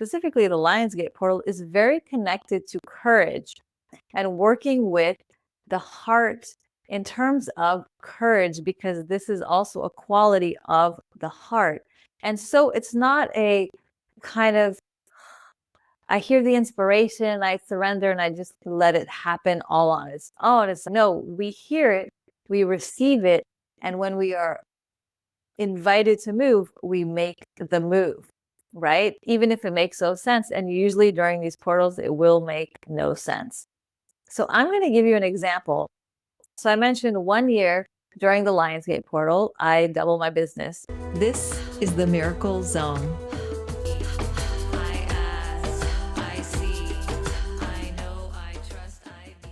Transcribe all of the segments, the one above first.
specifically the Lionsgate portal, is very connected to courage and working with the heart in terms of courage, because this is also a quality of the heart. And so it's not a kind of, I hear the inspiration, I surrender, and I just let it happen all on its own. It's no, we hear it, we receive it, and when we are invited to move, we make the move, right? Even if it makes no sense. And usually during these portals, it will make no sense. So I'm going to give you an example. So I mentioned 1 year during the Lionsgate portal, I double my business. This is the Miracle Zone. I ask, I see, I know, I trust, I be.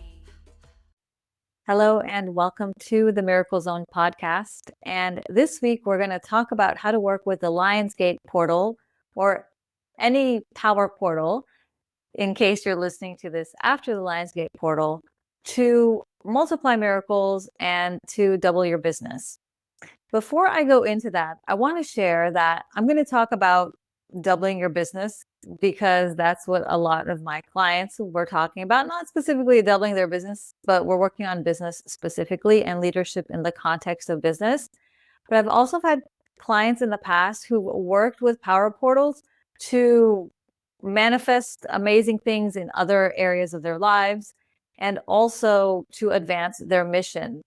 Hello and welcome to the Miracle Zone podcast. And this week we're going to talk about how to work with the Lionsgate portal or any power portal, in case you're listening to this after the Lionsgate portal, to multiply miracles and to double your business. Before I go into that, I want to share that I'm going to talk about doubling your business because that's what a lot of my clients were talking about, not specifically doubling their business, but we're working on business specifically and leadership in the context of business. But I've also had clients in the past who worked with power portals to manifest amazing things in other areas of their lives and also to advance their mission.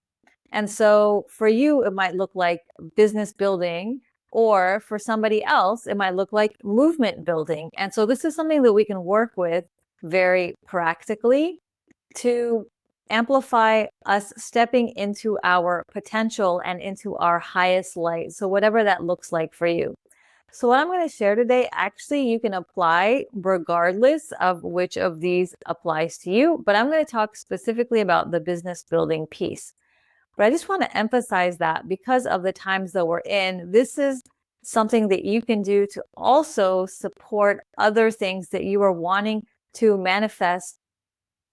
And so for you, it might look like business building, or for somebody else, it might look like movement building. And so this is something that we can work with very practically to amplify us stepping into our potential and into our highest light. So whatever that looks like for you. So what I'm going to share today, actually, you can apply regardless of which of these applies to you, but I'm going to talk specifically about the business building piece. But I just want to emphasize that because of the times that we're in, this is something that you can do to also support other things that you are wanting to manifest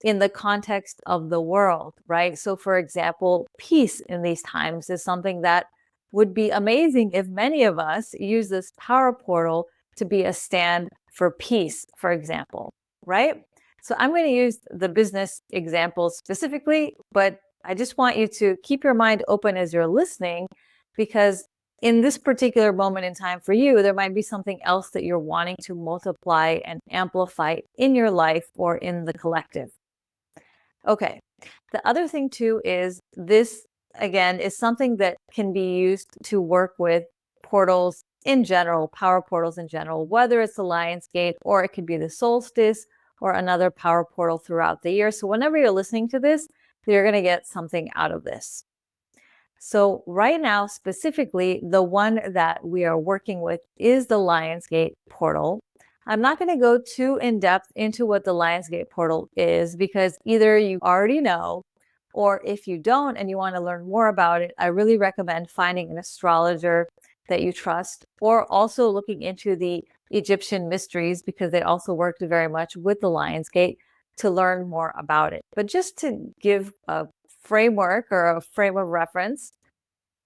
in the context of the world, right? So for example, peace in these times is something that would be amazing if many of us use this power portal to be a stand for peace, for example, right? So I'm going to use the business example specifically, but I just want you to keep your mind open as you're listening, because in this particular moment in time for you, there might be something else that you're wanting to multiply and amplify in your life or in the collective. Okay. The other thing too is this, again, is something that can be used to work with portals in general, power portals in general, whether it's the Lionsgate or it could be the solstice or another power portal throughout the year. So whenever you're listening to this, you're going to get something out of this. So right now, specifically, the one that we are working with is the Lionsgate portal. I'm not going to go too in depth into what the Lionsgate portal is because either you already know, or if you don't and you want to learn more about it, I really recommend finding an astrologer that you trust, or also looking into the Egyptian mysteries because they also worked very much with the Lionsgate to learn more about it. But just to give a framework or a frame of reference,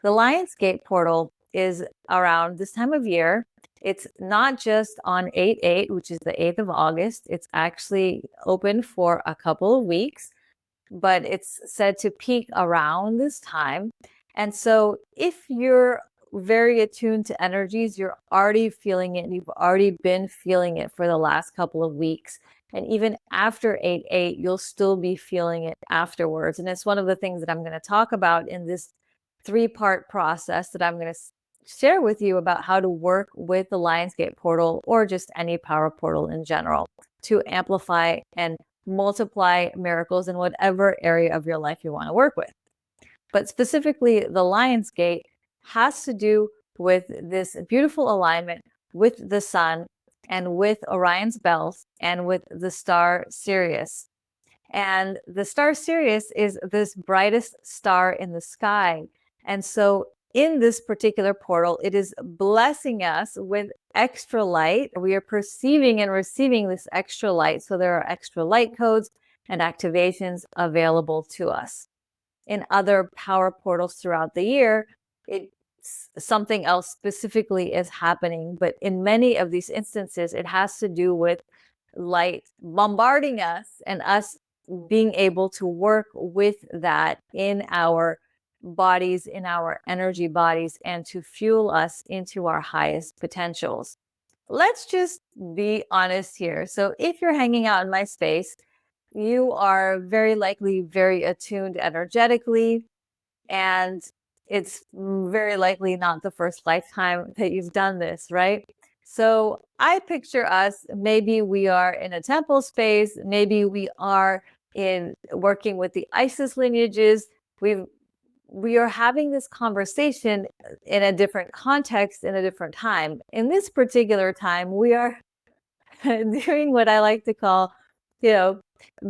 the Lionsgate portal is around this time of year. It's not just on 8/8, which is the 8th of August. It's actually open for a couple of weeks, but it's said to peak around this time. And so if you're very attuned to energies, you're already feeling it. You've already been feeling it for the last couple of weeks. And even after 8/8, you'll still be feeling it afterwards. And it's one of the things that I'm going to talk about in this 3-part process that I'm going to share with you about how to work with the Lionsgate portal or just any power portal in general to amplify and multiply miracles in whatever area of your life you want to work with. But specifically, the Lionsgate has to do with this beautiful alignment with the sun and with Orion's belt and with the star Sirius. And the star Sirius is this brightest star in the sky. And so in this particular portal, it is blessing us with extra light. We are perceiving and receiving this extra light. So there are extra light codes and activations available to us. In other power portals throughout the year, it something else specifically is happening. But in many of these instances, it has to do with light bombarding us and us being able to work with that in our bodies, in our energy bodies, and to fuel us into our highest potentials. Let's just be honest here. So, if you're hanging out in my space, you are very likely very attuned energetically, and it's very likely not the first lifetime that you've done this, right? So I picture us, maybe we are in a temple space, maybe we are in working with the Isis lineages. We are having this conversation in a different context, in a different time. In this particular time, we are doing what I like to call, you know,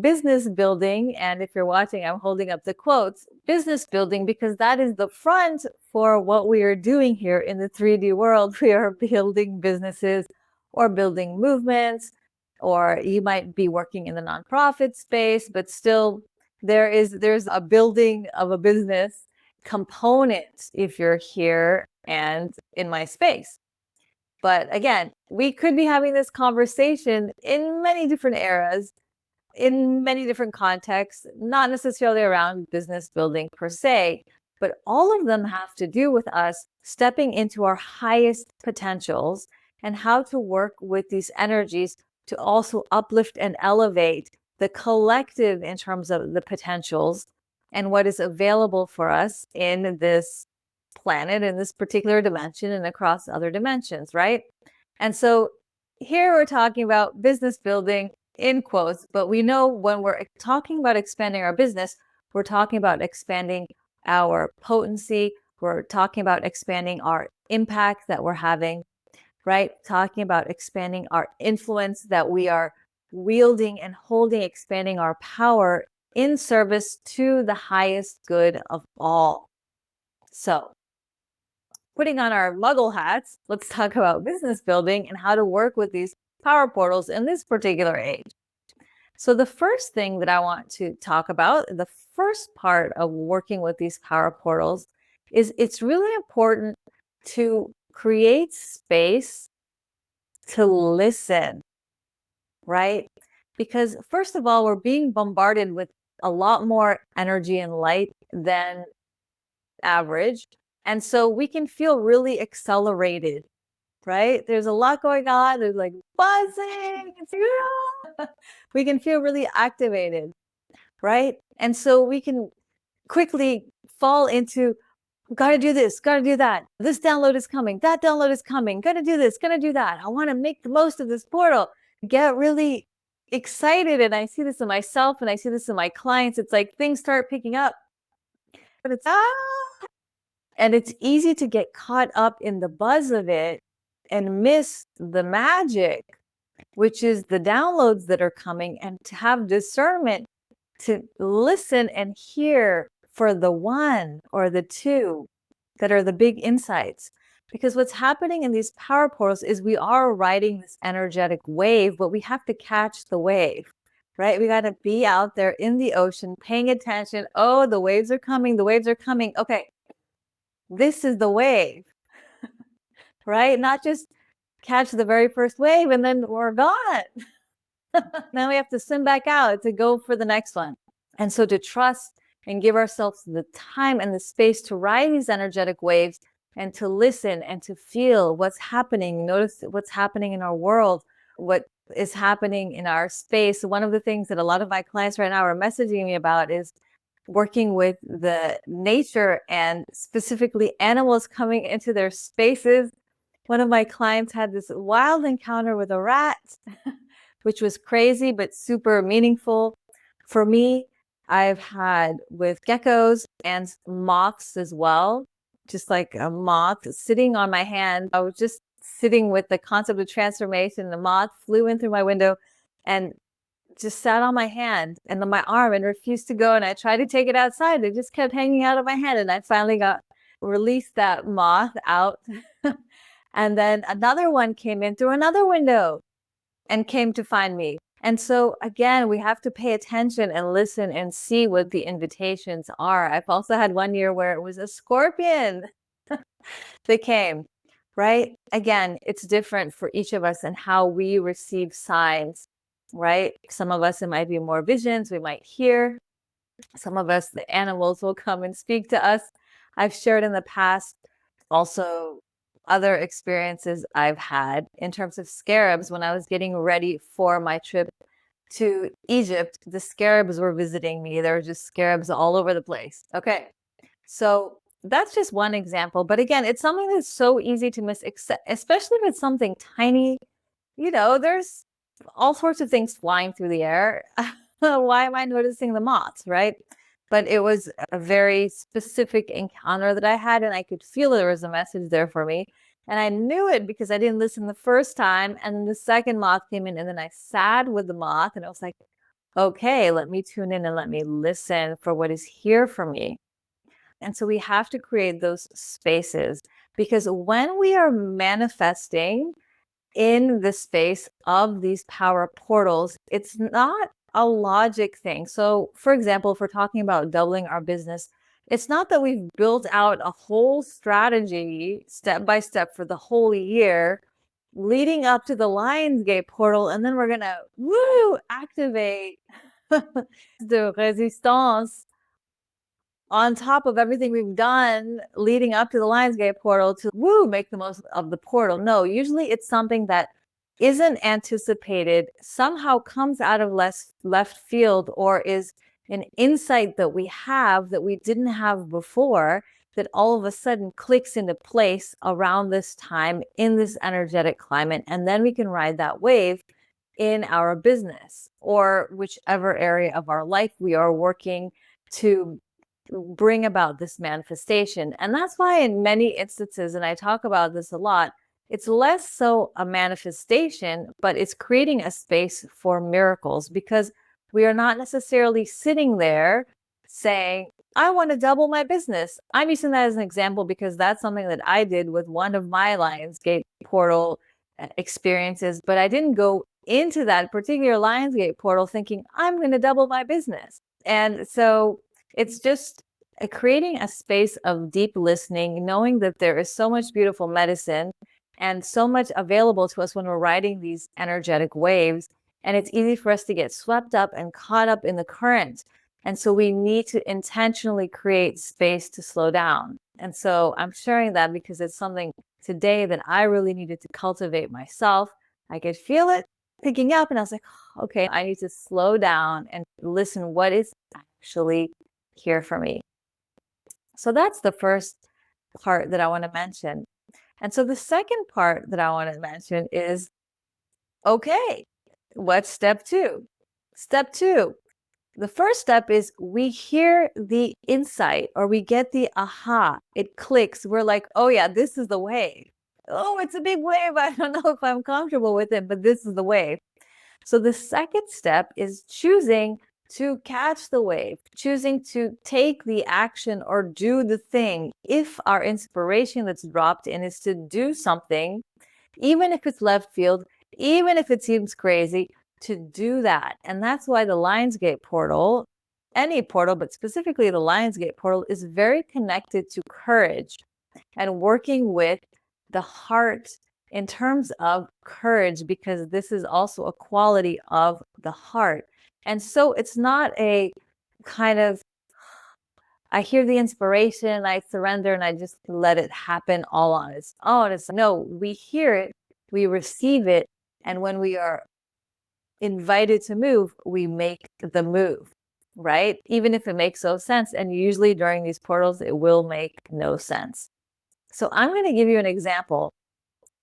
business building. And if you're watching, I'm holding up the quotes, business building, because that is the front for what we are doing here in the 3D world. We are building businesses or building movements, or you might be working in the nonprofit space, but still there's a building of a business component if you're here and in my space. But again, we could be having this conversation in many different eras, in many different contexts, not necessarily around business building per se, but all of them have to do with us stepping into our highest potentials and how to work with these energies to also uplift and elevate the collective in terms of the potentials and what is available for us in this planet, in this particular dimension, and across other dimensions, right? And so here we're talking about business building in quotes, but we know when we're talking about expanding our business, we're talking about expanding our potency. We're talking about expanding our impact that we're having, right? Talking about expanding our influence that we are wielding and holding, expanding our power in service to the highest good of all. So, putting on our muggle hats, let's talk about business building and how to work with these power portals in this particular age. So, the first thing that I want to talk about, the first part of working with these power portals, is it's really important to create space to listen, right? Because, first of all, we're being bombarded with a lot more energy and light than average. And so we can feel really accelerated, right? There's a lot going on. There's like buzzing. We can feel really activated, right? And so we can quickly fall into, gotta do this, gotta do that. This download is coming. That download is coming. Gotta do this, gotta do that. I want to make the most of this portal. Get really excited. And I see this in myself and I see this in my clients. It's like things start picking up, but it's and it's easy to get caught up in the buzz of it and miss the magic, which is the downloads that are coming, and to have discernment to listen and hear for the one or the two that are the big insights. Because what's happening in these power portals is we are riding this energetic wave, but we have to catch the wave, right? We got to be out there in the ocean paying attention. Oh, the waves are coming. The waves are coming. Okay, this is the wave, right? Not just catch the very first wave and then we're gone. Now we have to swim back out to go for the next one. And so to trust and give ourselves the time and the space to ride these energetic waves and to listen and to feel what's happening, notice what's happening in our world, what is happening in our space. One of the things that a lot of my clients right now are messaging me about is working with the nature and specifically animals coming into their spaces. One of my clients had this wild encounter with a rat, which was crazy but super meaningful. For me, I've had with geckos and moths as well, just like a moth sitting on my hand. I was just sitting with the concept of transformation. The moth flew in through my window and just sat on my hand and on my arm and refused to go. And I tried to take it outside. It just kept hanging out of my hand. And I finally got released that moth out. And then another one came in through another window and came to find me. And so again, we have to pay attention and listen and see what the invitations are. I've also had one year where it was a scorpion. They came, right? Again, it's different for each of us and how we receive signs, right? Some of us, it might be more visions, we might hear. Some of us, the animals will come and speak to us. I've shared in the past also other experiences I've had in terms of scarabs when I was getting ready for my trip to Egypt. The scarabs were visiting me. There were just scarabs all over the place. Okay. So that's just one example. But again, it's something that's so easy to miss, especially if it's something tiny. There's all sorts of things flying through the air. Why am I noticing the moths, right? But it was a very specific encounter that I had, and I could feel there was a message there for me. And I knew it because I didn't listen the first time. And then the second moth came in, and then I sat with the moth, and I was like, okay, let me tune in and let me listen for what is here for me. And so we have to create those spaces because when we are manifesting in the space of these power portals, it's not a logic thing. So, for example, if we're talking about doubling our business, it's not that we've built out a whole strategy step by step for the whole year leading up to the Lionsgate portal, and then we're going to activate the resistance on top of everything we've done leading up to the Lionsgate portal to make the most of the portal. No, usually it's something that isn't anticipated, somehow comes out of left field, or is an insight that we have that we didn't have before, that all of a sudden clicks into place around this time in this energetic climate. And then we can ride that wave in our business or whichever area of our life we are working to bring about this manifestation. And that's why in many instances, and I talk about this a lot, it's less so a manifestation, but it's creating a space for miracles, because we are not necessarily sitting there saying, I want to double my business. I'm using that as an example because that's something that I did with one of my Lionsgate portal experiences, but I didn't go into that particular Lionsgate portal thinking I'm going to double my business. And so it's just creating a space of deep listening, knowing that there is so much beautiful medicine and so much available to us when we're riding these energetic waves. And it's easy for us to get swept up and caught up in the current. And so we need to intentionally create space to slow down. And so I'm sharing that because it's something today that I really needed to cultivate myself. I could feel it picking up, and I was like, okay, I need to slow down and listen what is actually here for me. So that's the first part that I want to mention. And so the second part that I want to mention is, okay, what's step two? Step two, the first step is we hear the insight, or we get the aha. It clicks. We're like, oh yeah, this is the wave. Oh, it's a big wave. I don't know if I'm comfortable with it, but this is the wave. So the second step is choosing to catch the wave, choosing to take the action or do the thing. If our inspiration that's dropped in is to do something, even if it's left field, even if it seems crazy, to do that. And that's why the Lionsgate portal, any portal, but specifically the Lionsgate portal, is very connected to courage and working with the heart in terms of courage, because this is also a quality of the heart. And so it's not a kind of, I hear the inspiration, I surrender, and I just let it happen all on its own. It's no, we hear it, we receive it, and when we are invited to move, we make the move, right? Even if it makes no sense. And usually during these portals, it will make no sense. So I'm going to give you an example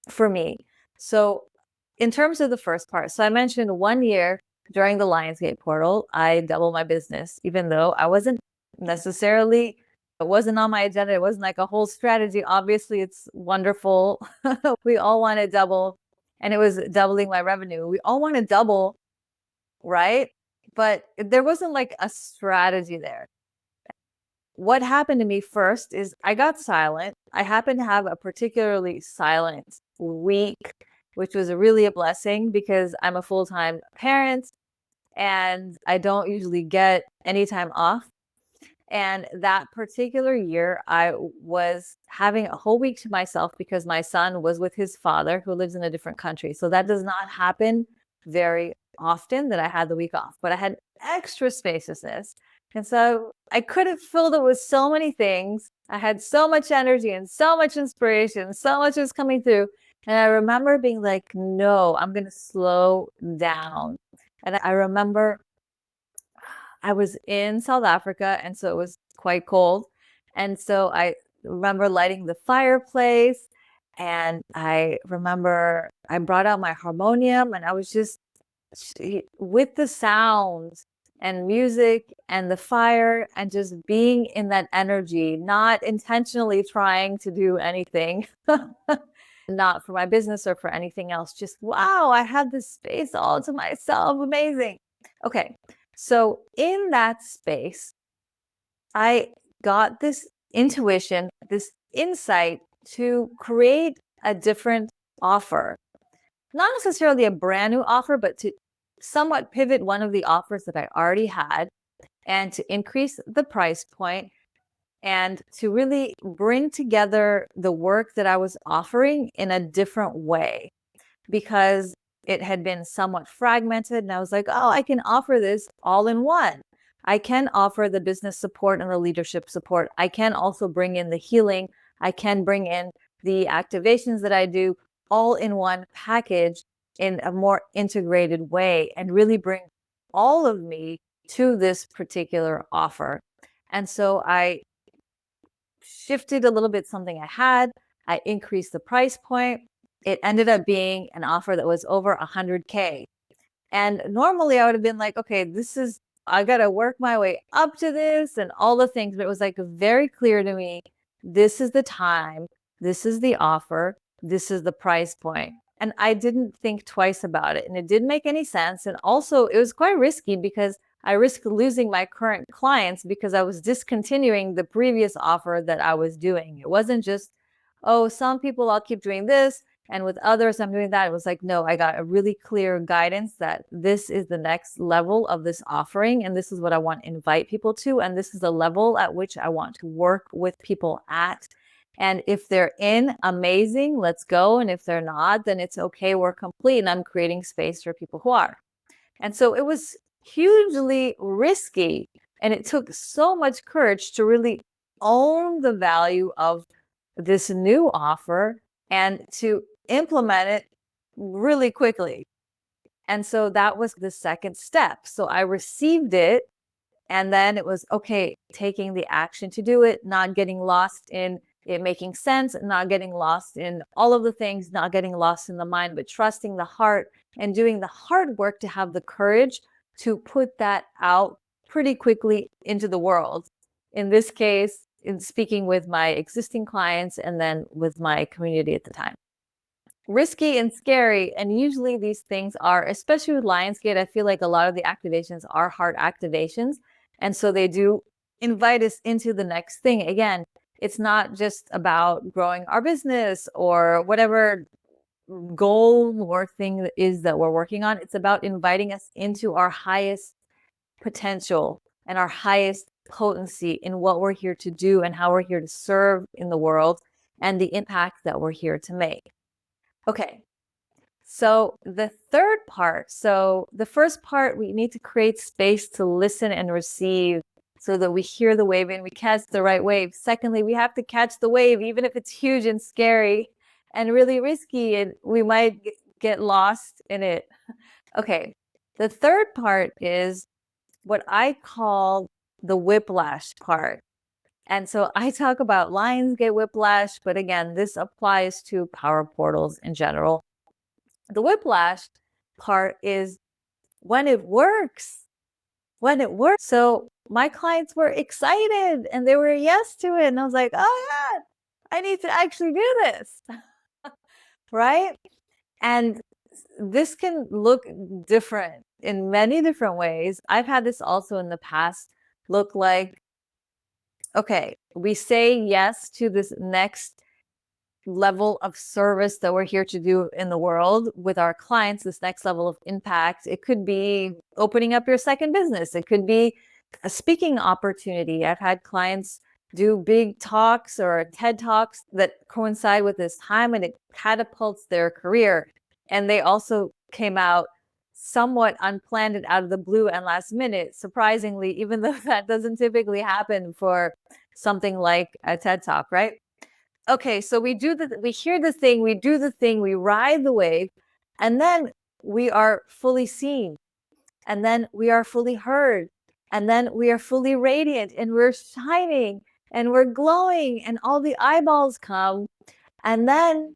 for me. So in terms of the first part, so I mentioned 1 year during the Lionsgate portal, I doubled my business, even though I wasn't necessarily, it wasn't on my agenda. It wasn't like a whole strategy. Obviously, it's wonderful. We all want to double, and it was doubling my revenue. We all want to double, right? But there wasn't like a strategy there. What happened to me first is I got silent. I happened to have a particularly silent week, which was really a blessing because I'm a full-time parent and I don't usually get any time off. And that particular year, I was having a whole week to myself because my son was with his father who lives in a different country. So that does not happen very often that I had the week off, but I had extra spaciousness. And so I could have filled it with so many things. I had so much energy and so much inspiration, so much was coming through. And I remember being like, no, I'm going to slow down. And I remember I was in South Africa, and so it was quite cold. And so I remember lighting the fireplace, and I remember I brought out my harmonium, and I was just with the sounds and music and the fire and just being in that energy, not intentionally trying to do anything, not for my business or for anything else. Just, wow, I had this space all to myself. Amazing. Okay. So in that space, I got this intuition, this insight to create a different offer. Not necessarily a brand new offer, but to somewhat pivot one of the offers that I already had and to increase the price point and to really bring together the work that I was offering in a different way because it had been somewhat fragmented. And I was like, oh, I can offer this all in one. I can offer the business support and the leadership support. I can also bring in the healing. I can bring in the activations that I do all in one package in a more integrated way and really bring all of me to this particular offer. And so I shifted a little bit something I had. I increased the price point. It ended up being an offer that was over 100K. And normally I would have been like, okay, I got to work my way up to this and all the things. But it was like very clear to me, this is the time, this is the offer, this is the price point. And I didn't think twice about it. And it didn't make any sense. And also, it was quite risky because I risked losing my current clients because I was discontinuing the previous offer that I was doing. It wasn't just, oh, some people I'll keep doing this, and with others I'm doing that. It was like, no, I got a really clear guidance that this is the next level of this offering, and this is what I want to invite people to, and this is the level at which I want to work with people at. And if they're in, amazing, let's go. And if they're not, then it's okay, we're complete, and I'm creating space for people who are. And so it was hugely risky, and it took so much courage to really own the value of this new offer and to implement it really quickly. And so that was the second step. So I received it, and then it was okay, taking the action to do it, not getting lost in it making sense, not getting lost in all of the things, not getting lost in the mind, but trusting the heart and doing the hard work to have the courage to put that out pretty quickly into the world. In this case, in speaking with my existing clients and then with my community at the time. Risky and scary. And usually these things are, especially with Lionsgate, I feel like a lot of the activations are heart activations. And so they do invite us into the next thing. Again, it's not just about growing our business or whatever goal or thing is that we're working on. It's about inviting us into our highest potential and our highest potency in what we're here to do and how we're here to serve in the world and the impact that we're here to make. Okay. So the third part, so the first part, we need to create space to listen and receive so that we hear the wave and we catch the right wave. Secondly, we have to catch the wave, even if it's huge and scary and really risky, and we might get lost in it. Okay. The third part is what I call the whiplash part. And so I talk about Lionsgate whiplash, but again, this applies to power portals in general. The whiplash part is when it works. So my clients were excited and they were yes to it. And I was like, oh yeah, I need to actually do this. Right? And this can look different in many different ways. I've had this also in the past look like, okay, we say yes to this next level of service that we're here to do in the world with our clients, this next level of impact. It could be opening up your second business. It could be a speaking opportunity. I've had clients do big talks or TED Talks that coincide with this time, and it catapults their career. And they also came out somewhat unplanned and out of the blue and last minute, surprisingly, even though that doesn't typically happen for something like a TED Talk, right? Okay, so we hear the thing, we do the thing, we ride the wave, and then we are fully seen, and then we are fully heard, and then we are fully radiant, and we're shining, and we're glowing, and all the eyeballs come, and then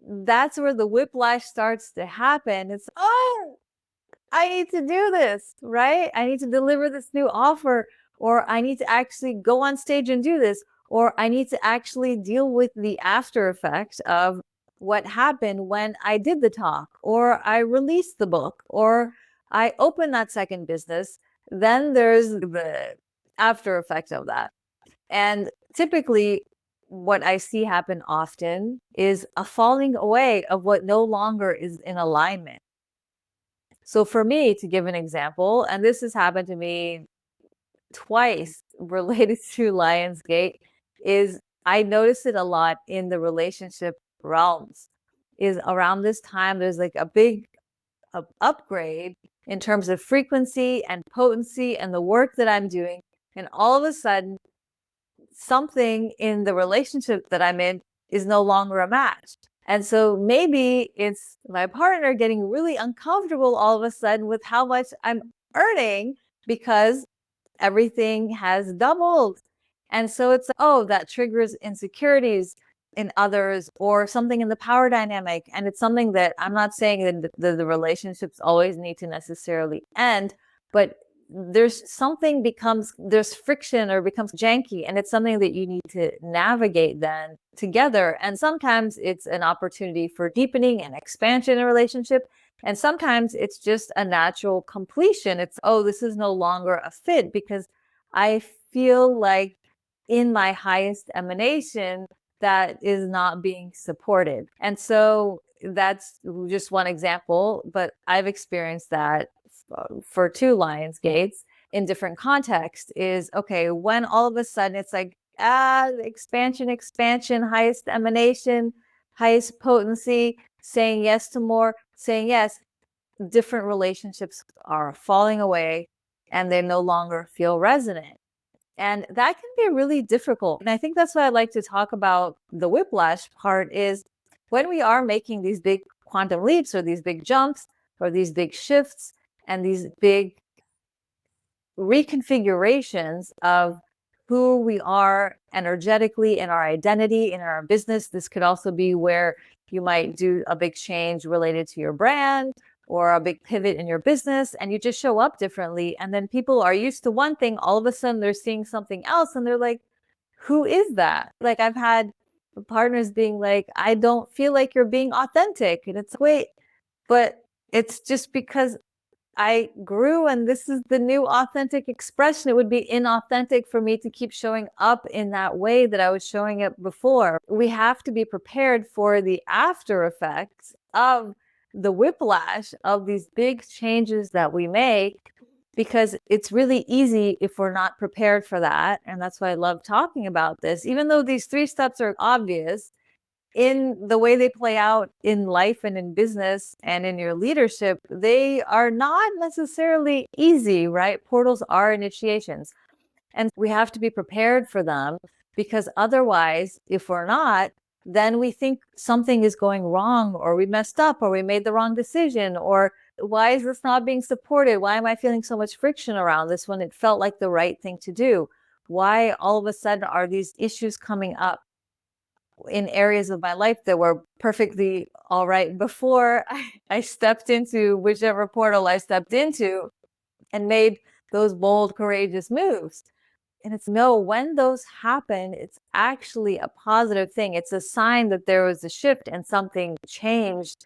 that's where the whiplash starts to happen. It's, oh, I need to do this, right? I need to deliver this new offer, or I need to actually go on stage and do this, or I need to actually deal with the after effects of what happened when I did the talk, or I released the book, or I opened that second business. Then there's the after effect of that. And typically, what I see happen often is a falling away of what no longer is in alignment. So for me, to give an example, and this has happened to me twice related to Lionsgate, is I notice it a lot in the relationship realms. Is around this time, there's like a big upgrade in terms of frequency and potency and the work that I'm doing. And all of a sudden, something in the relationship that I'm in is no longer a match. And so maybe it's my partner getting really uncomfortable all of a sudden with how much I'm earning because everything has doubled. And so it's, oh, that triggers insecurities in others or something in the power dynamic. And it's something that I'm not saying that the relationships always need to necessarily end, but there's friction or becomes janky, and it's something that you need to navigate then together. And sometimes it's an opportunity for deepening and expansion in a relationship, and sometimes it's just a natural completion. It's, oh, this is no longer a fit because I feel like in my highest emanation that is not being supported. And so that's just one example, but I've experienced that for two Lionsgates in different contexts. Is, okay, when all of a sudden it's like, expansion, highest emanation, highest potency, saying yes to more, saying yes, different relationships are falling away and they no longer feel resonant. And that can be really difficult. And I think that's why I like to talk about the whiplash part, is when we are making these big quantum leaps or these big jumps or these big shifts and these big reconfigurations of who we are energetically in our identity, in our business. This could also be where you might do a big change related to your brand or a big pivot in your business, and you just show up differently. And then people are used to one thing, all of a sudden they're seeing something else, and they're like, who is that? Like, I've had partners being like, I don't feel like you're being authentic. And it's, wait, but it's just because I grew and this is the new authentic expression. It would be inauthentic for me to keep showing up in that way that I was showing up before. We have to be prepared for the after effects of the whiplash of these big changes that we make, because it's really easy if we're not prepared for that. And that's why I love talking about this. Even though these 3 steps are obvious, in the way they play out in life and in business and in your leadership, they are not necessarily easy, right? Portals are initiations, and we have to be prepared for them, because otherwise, if we're not, then we think something is going wrong, or we messed up, or we made the wrong decision, or why is this not being supported? Why am I feeling so much friction around this when it felt like the right thing to do? Why all of a sudden are these issues coming up in areas of my life that were perfectly all right before I stepped into whichever portal I stepped into and made those bold, courageous moves? And it's, no, when those happen, it's actually a positive thing. It's a sign that there was a shift and something changed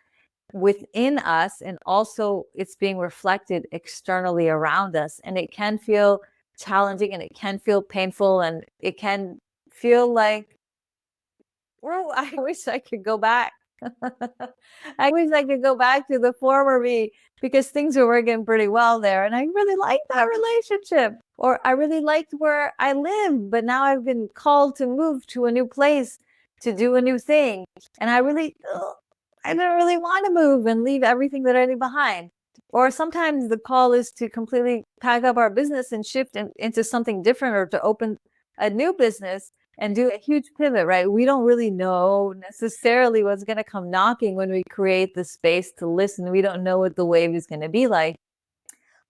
within us. And also it's being reflected externally around us. And it can feel challenging, and it can feel painful, and it can feel like, well, I wish I could go back. I wish I could go back to the former me because things were working pretty well there. And I really liked that relationship. Or I really liked where I live, but now I've been called to move to a new place to do a new thing. And I didn't really want to move and leave everything that I leave behind. Or sometimes the call is to completely pack up our business and shift into something different or to open a new business and do a huge pivot, right? We don't really know necessarily what's going to come knocking when we create the space to listen. We don't know what the wave is going to be like,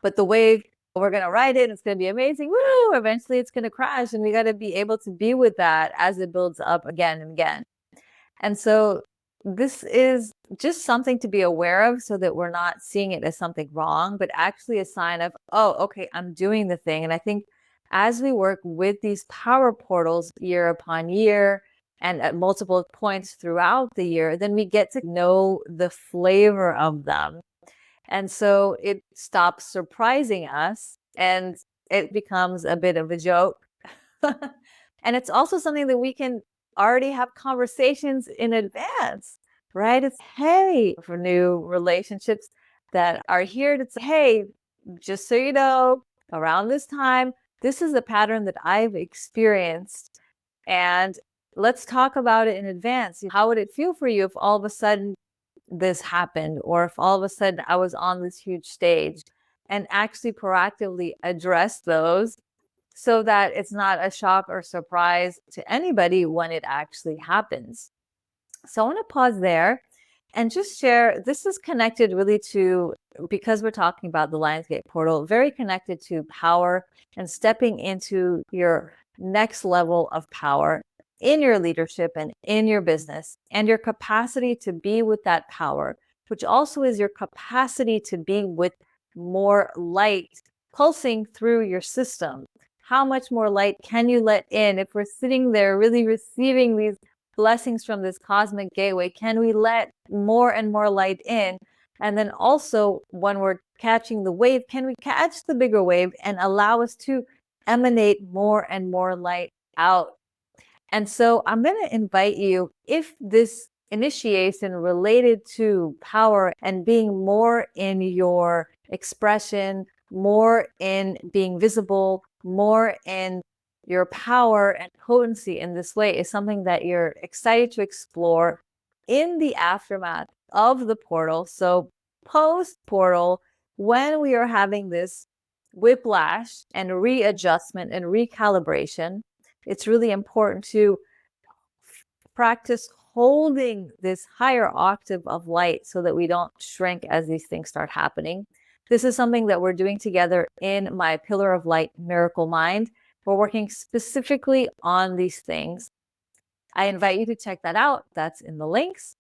but the wave, we're going to ride it. It's going to be amazing. Woo! Eventually it's going to crash. And we got to be able to be with that as it builds up again and again. And so this is just something to be aware of so that we're not seeing it as something wrong, but actually a sign of, oh, okay, I'm doing the thing. And I think as we work with these power portals year upon year and at multiple points throughout the year, then we get to know the flavor of them. And so it stops surprising us and it becomes a bit of a joke. And it's also something that we can already have conversations in advance, right? It's, hey, for new relationships that are here to say, hey, just so you know, around this time, this is a pattern that I've experienced. And let's talk about it in advance. How would it feel for you if all of a sudden this happened, or if all of a sudden I was on this huge stage, and actually proactively address those so that it's not a shock or surprise to anybody when it actually happens. So I want to pause there and just share, this is connected really to, because we're talking about the Lionsgate portal, very connected to power and stepping into your next level of power in your leadership and in your business, and your capacity to be with that power, which also is your capacity to be with more light pulsing through your system. How much more light can you let in? If we're sitting there really receiving these blessings from this cosmic gateway, can we let more and more light in? And then also, when we're catching the wave, can we catch the bigger wave and allow us to emanate more and more light out? And so I'm going to invite you, if this initiation related to power and being more in your expression, more in being visible, more in your power and potency in this way is something that you're excited to explore in the aftermath of the portal. So post portal, when we are having this whiplash and readjustment and recalibration, it's really important to practice holding this higher octave of light so that we don't shrink as these things start happening. This is something that we're doing together in my Pillar of Light Miracle Mind. We're working specifically on these things. I invite you to check that out. That's in the links.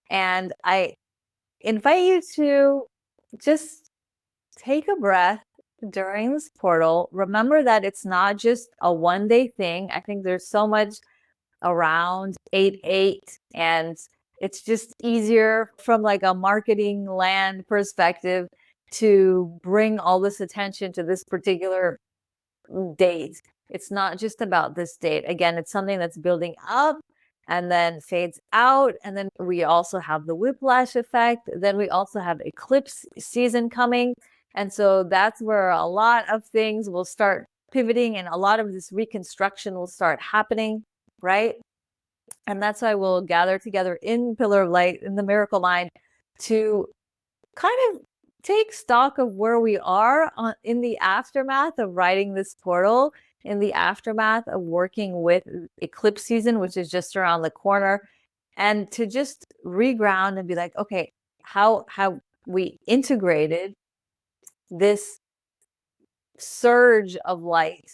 And I invite you to just take a breath during this portal. Remember that it's not just a one-day thing. I think there's so much around 8/8, and it's just easier from like a marketing land perspective to bring all this attention to this particular date. It's not just about this date. Again, it's something that's building up and then fades out. And then we also have the whiplash effect. Then we also have eclipse season coming. And so that's where a lot of things will start pivoting and a lot of this reconstruction will start happening, right? And that's why we'll gather together in Pillar of Light, in the Miracle Mind, to kind of take stock of where we are in the aftermath of riding this portal, in the aftermath of working with eclipse season, which is just around the corner, and to just reground and be like, okay, how have we integrated this surge of light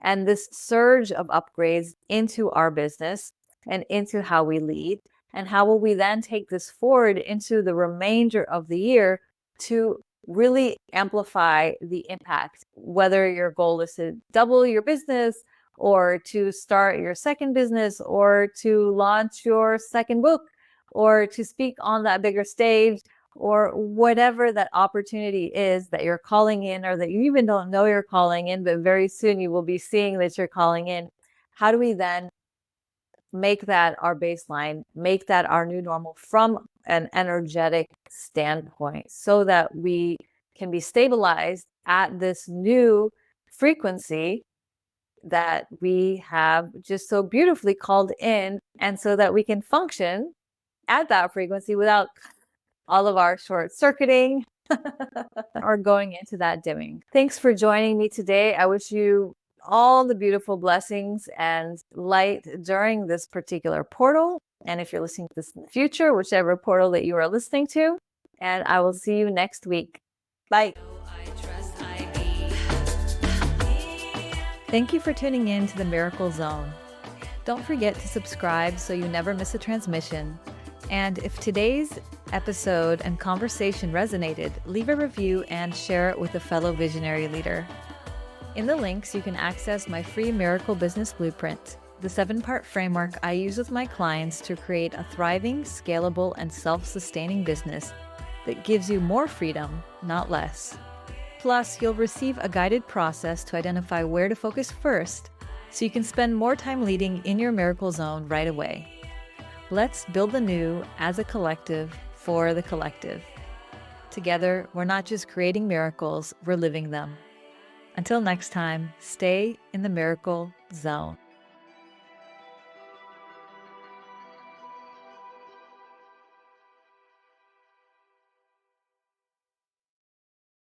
and this surge of upgrades into our business and into how we lead? And how will we then take this forward into the remainder of the year to really amplify the impact? Whether your goal is to double your business, or to start your second business, or to launch your second book, or to speak on that bigger stage, or whatever that opportunity is that you're calling in, or that you even don't know you're calling in, but very soon you will be seeing that you're calling in. How do we then make that our baseline, make that our new normal from an energetic standpoint so that we can be stabilized at this new frequency that we have just so beautifully called in, and so that we can function at that frequency without all of our short circuiting or going into that dimming. Thanks for joining me today. I wish you all the beautiful blessings and light during this particular portal. And if you're listening to this in the future, whichever portal that you are listening to, and I will see you next week. Bye. Thank you for tuning in to the Miracle Zone. Don't forget to subscribe so you never miss a transmission. And if today's episode and conversation resonated, leave a review and share it with a fellow visionary leader. In the links, you can access my free Miracle Business Blueprint, the 7-part framework I use with my clients to create a thriving, scalable, and self-sustaining business that gives you more freedom, not less. Plus, you'll receive a guided process to identify where to focus first so you can spend more time leading in your miracle zone right away. Let's build the new as a collective for the collective. Together, we're not just creating miracles, we're living them. Until next time, stay in the miracle zone.